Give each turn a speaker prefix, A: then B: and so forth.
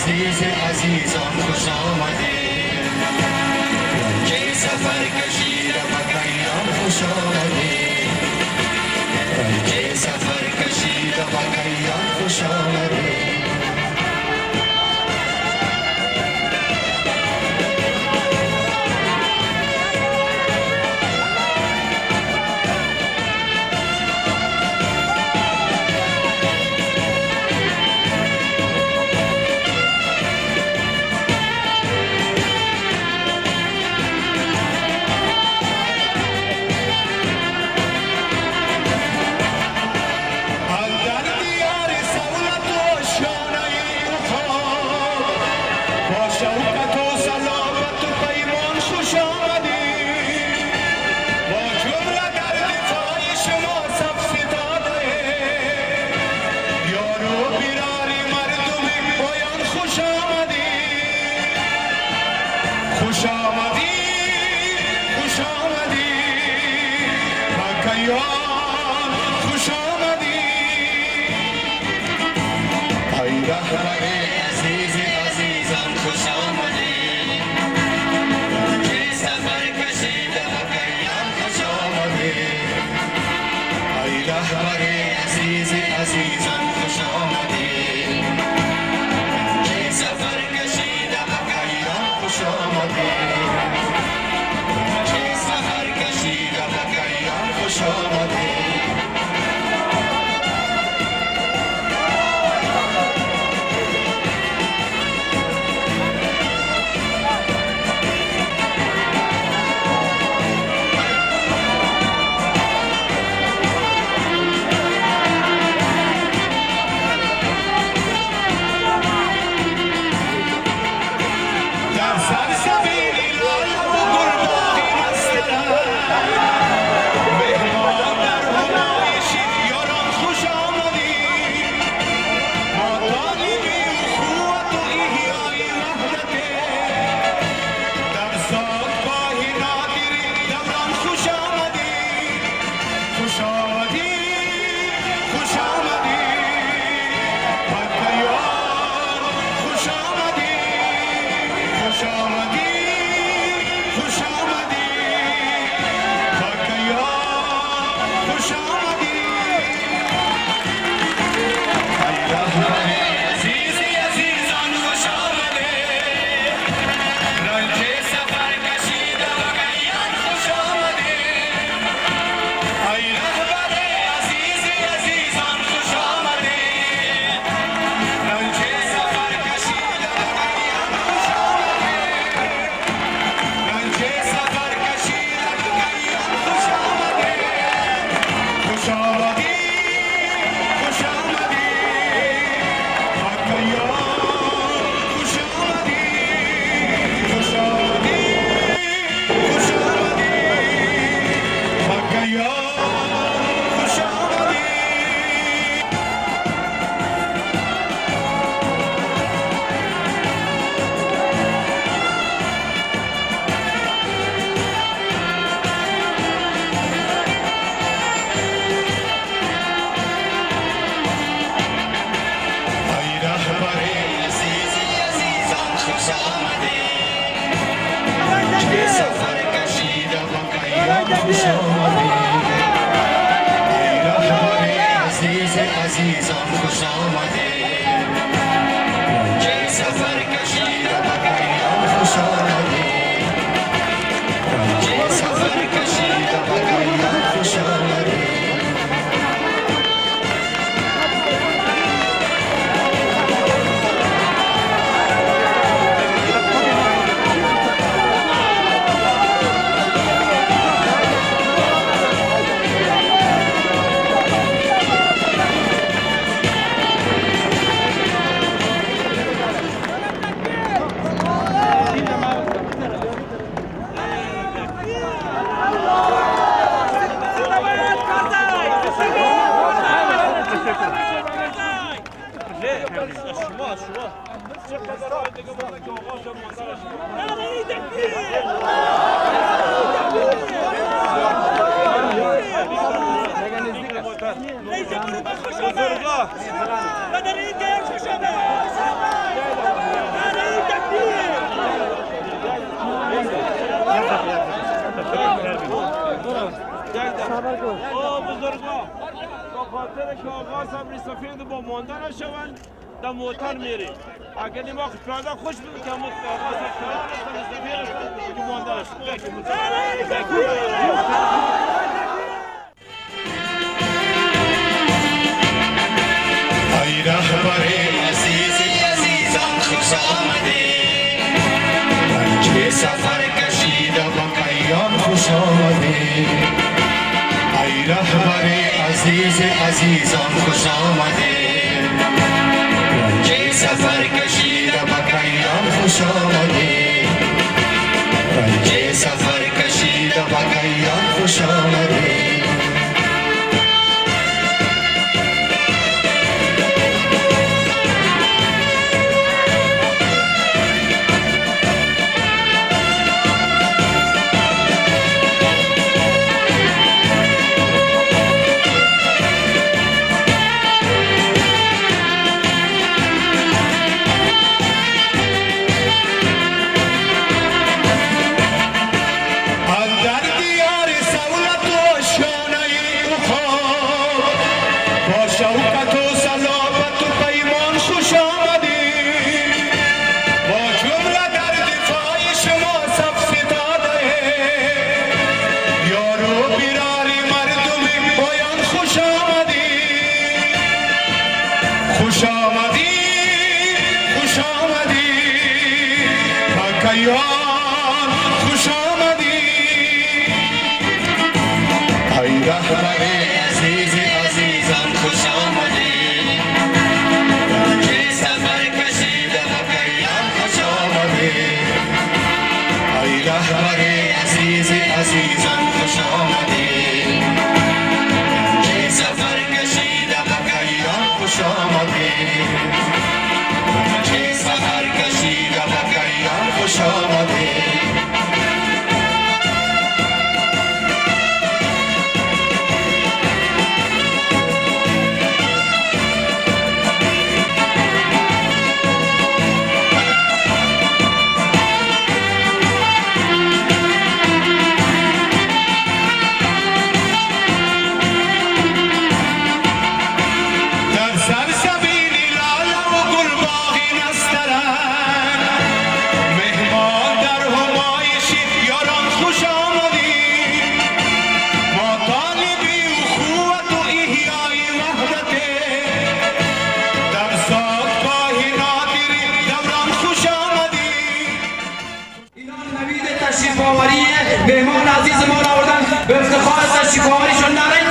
A: عزیز عزیزان خوش آمدید که سفر کشید مکیان خوش آمدید که سفر کشید مکیان خوش آمدید
B: بزرگا بدن این گرم شده بزرگا با خاطر که آقا صبری سفید با مانده نشوند در موتر میریم. اگر ما پیاده خوش بود که آقا صبری سفید که مانده نشوند.
A: ای رهبر عزیزان خوش آمدی، رنج سفر کشیده با کیان خوش آمدی. ای رهبر عزیزان خوش آمدی، رنج سفر کشیده با کیان خوش آمدی. رنج سفر کشیده با کیان خوش آمدی. خوش آمدی ای رهبر عزیزان خوش آمدی، رنج سفر کشیده با کیان خوش آمدی. ای رهبر عزیزان خوش آمدی، رنج سفر کشیده با کیان خوش آمدی. رنج سفر کشیده با کیان خوش آمدی.
C: مهمان عزیز ما را آوردن به افتخار تشریف آوریشون نعره